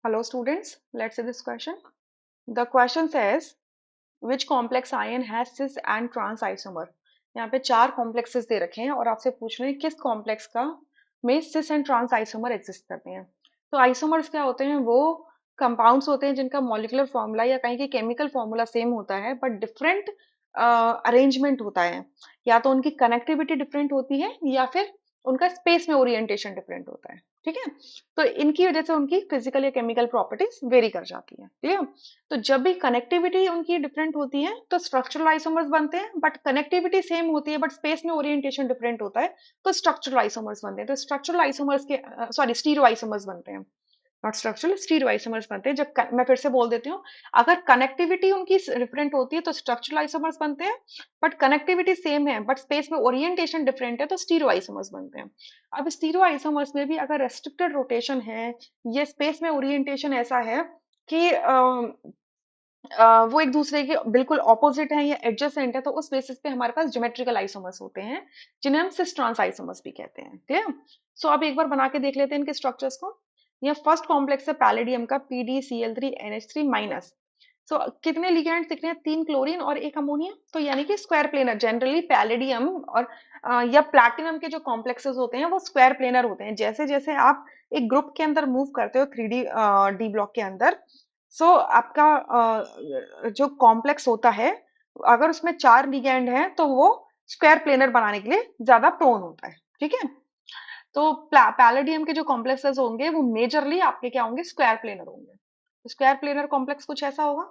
Hello students, let's see this question. The question says which complex ion has cis and trans isomer? यहाँ पे चार complexes दे रखे हैं और आपसे पूछ रहे हैं किस कॉम्प्लेक्स का में cis and trans isomer exist करते हैं। तो आइसोमर्स क्या होते हैं? वो कंपाउंड्स होते हैं जिनका मॉलिक्यूलर फॉर्मूला या कहीं की केमिकल फॉर्मूला सेम होता है बट डिफरेंट अरेंजमेंट होता है। या तो उनकी कनेक्टिविटी डिफरेंट होती है या फिर उनका स्पेस में ओरिएंटेशन डिफरेंट होता है। ठीक है, तो इनकी वजह से उनकी फिजिकल या केमिकल प्रॉपर्टीज वेरी कर जाती है। ठीक है, तो जब भी कनेक्टिविटी उनकी डिफरेंट होती है तो स्ट्रक्चरल आइसोमर्स बनते हैं, बट कनेक्टिविटी सेम होती है बट स्पेस में ओरिएंटेशन डिफरेंट होता है तो स्ट्रक्चरल आइसोमर्स बनते हैं। तो स्ट्रक्चरल आइसोमर्स के सॉरी स्टीरियो आइसोमर्स बनते हैं, नॉट स्ट्रक्चरल, स्टीरियो आइसोमर्स बनते हैं। जब मैं फिर से बोल देती हूँ, अगर कनेक्टिविटी उनकी डिफरेंट होती है तो स्ट्रक्चरल आइसोमर्स बनते हैं, बट कनेक्टिविटी सेम है बट स्पेस में ओरिएंटेशन डिफरेंट है तो स्टीरियो आइसोमर्स बनते हैं। अब स्टीरियो आइसोमर्स में भी अगर रेस्ट्रिक्टेड रोटेशन है, ये स्पेस में ओरिएंटेशन ऐसा है कि वो एक दूसरे के बिल्कुल ऑपोजिट है या एडजेसेंट है, तो उस बेसिस पे हमारे पास ज्योमेट्रिकल आइसोमर्स होते हैं जिन्हें हम सिस ट्रांस आइसोमर्स भी कहते हैं। ठीक है, सो अब एक बार बना के देख लेते हैं इनके स्ट्रक्चर्स को। यह फर्स्ट कॉम्प्लेक्स है पैलेडियम का PdCl3NH3-। सो कितने लिगेंड्स दिख रहे हैं? 3 क्लोरीन और 1 अमोनिया, तो यानी कि स्क्वायर प्लेनर। जनरली पैलेडियम और या प्लैटिनम के जो कॉम्प्लेक्सेस होते हैं वो स्क्वायर प्लेनर होते हैं। जैसे जैसे आप एक ग्रुप के अंदर मूव करते हो 3D डी ब्लॉक के अंदर, सो आपका जो कॉम्प्लेक्स होता है, अगर उसमें 4 लिगैंड हैं तो वो स्क्वायर प्लेनर बनाने के लिए ज्यादा प्रोन होता है। ठीक है, तो पैलेडियम के जो कॉम्प्लेक्सेस होंगे वो मेजरली आपके क्या होंगे? स्क्वायर प्लेनर होंगे। स्क्वायर प्लेनर कॉम्प्लेक्स कुछ ऐसा होगा।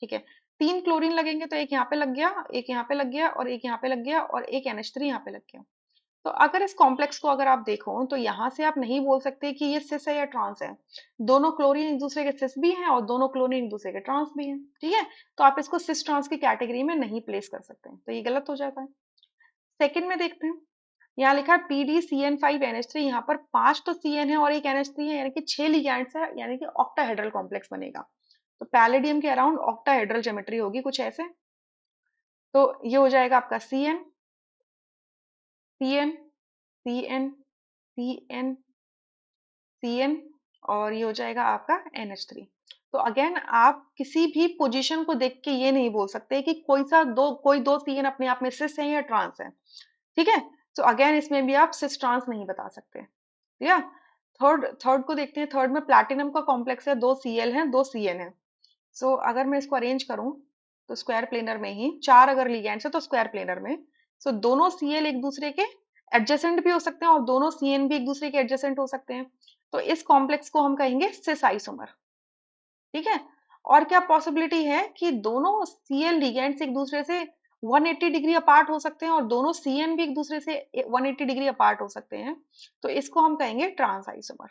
ठीक है, 3 क्लोरीन लगेंगे तो एक यहाँ पे लग गया, एक यहाँ पे लग गया और एक यहाँ पे लग गया और एक NH3 यहाँ पे लग गया। तो अगर इस कॉम्प्लेक्स को अगर आप देखो तो यहाँ से आप नहीं बोल सकते कि ये सिस है या ट्रांस है। दोनों क्लोरीन एक दूसरे के सिस भी हैं और दोनों क्लोरीन एक दूसरे के ट्रांस भी हैं। ठीक है, तो आप इसको सिस ट्रांस की कैटेगरी में नहीं प्लेस कर सकते हैं, तो ये गलत हो जाता है। सेकंड में देखते हैं, यहाँ लिखा है PdCN5NH3, यहाँ पर 5 तो CN है और एक NH3 है, यानी कि 6 लिगैंड्स है, यानी कि ऑक्टाहेड्रल कॉम्प्लेक्स बनेगा। तो पैलेडियम के अराउंड ऑक्टाहेड्रल ज्योमेट्री होगी कुछ ऐसे। तो ये हो जाएगा आपका CN CN CN CN CN और ये हो जाएगा आपका NH3। तो अगेन आप किसी भी पोजीशन को देख के ये नहीं बोल सकते कि कोई दो CN अपने आप में सिस है या ट्रांस है। ठीक है, तो अगेन इसमें भी आप सिस ट्रांस नहीं बता सकते। या थर्ड को देखते हैं। थर्ड में प्लैटिनम का कॉम्प्लेक्स है, 2 Cl है 2 CN है। सो अगर मैं इसको अरेंज करूं तो स्क्वायर प्लेनर में ही 4 अगर लिगैंड्स है तो स्क्वायर प्लेनर में, सो दोनों Cl एक दूसरे के एडजेसेंट भी हो सकते हैं और दोनों CN भी एक दूसरे के एडजेसेंट हो सकते हैं। तो इस कॉम्प्लेक्स को हम कहेंगे सिस आइसोमर। ठीक है, और क्या पॉसिबिलिटी है कि दोनों Cl लिगेंड्स एक दूसरे से 180 डिग्री अपार्ट हो सकते हैं और दोनों CN भी एक दूसरे से 180 डिग्री अपार्ट हो सकते हैं, तो इसको हम कहेंगे ट्रांस आइसोमर।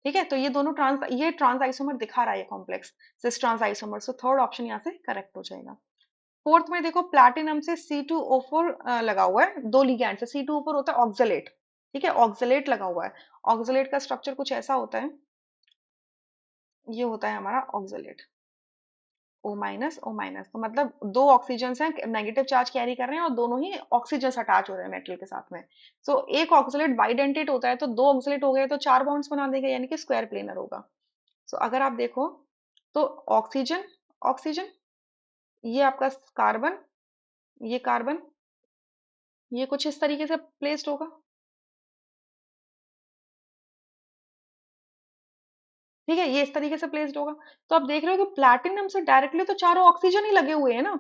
ठीक है, तो ये ट्रांस आइसोमर दिखा रहा है complex cis trans isomer, so third option यहाँ से करेक्ट हो जाएगा। फोर्थ में देखो, प्लैटिनम से C2O4 लगा हुआ है, 2 लिगैंड से। C2O4 होता है ऑक्सलेट। ठीक है, ऑक्सलेट लगा हुआ है। ऑक्सलेट का स्ट्रक्चर कुछ ऐसा होता है, ये होता है हमारा ऑक्सलेट, O-O-, तो मतलब 2 ऑक्सीजन हैं नेगेटिव चार्ज कैरी कर रहे हैं और दोनों ही ऑक्सीजन अटैच हो रहे हैं मेटल के साथ में। सो एक ऑक्सलेट बाइडेंटेट होता है, तो 2 ऑक्सलेट हो गए तो 4 बॉन्ड्स बना देगा, यानी कि स्क्वायर प्लेनर होगा। सो अगर आप देखो तो ऑक्सीजन ऑक्सीजन, ये आपका कार्बन, ये कार्बन, ये कुछ इस तरीके से प्लेस्ड होगा। ठीक है, ये इस तरीके से प्लेस्ड होगा। तो आप देख रहे हो कि प्लैटिनम से डायरेक्टली तो चारों ऑक्सीजन ही लगे हुए हैं ना,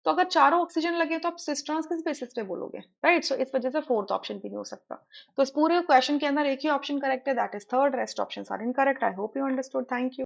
तो अगर चारों ऑक्सीजन लगे तो आप सिस ट्रांस किस बेसिस पे बोलोगे? राइट, सो इस वजह से फोर्थ ऑप्शन भी नहीं हो सकता। तो इस पूरे क्वेश्चन के अंदर एक ही ऑप्शन करेक्ट है, that is third, rest options are incorrect. I hope you understood, thank you.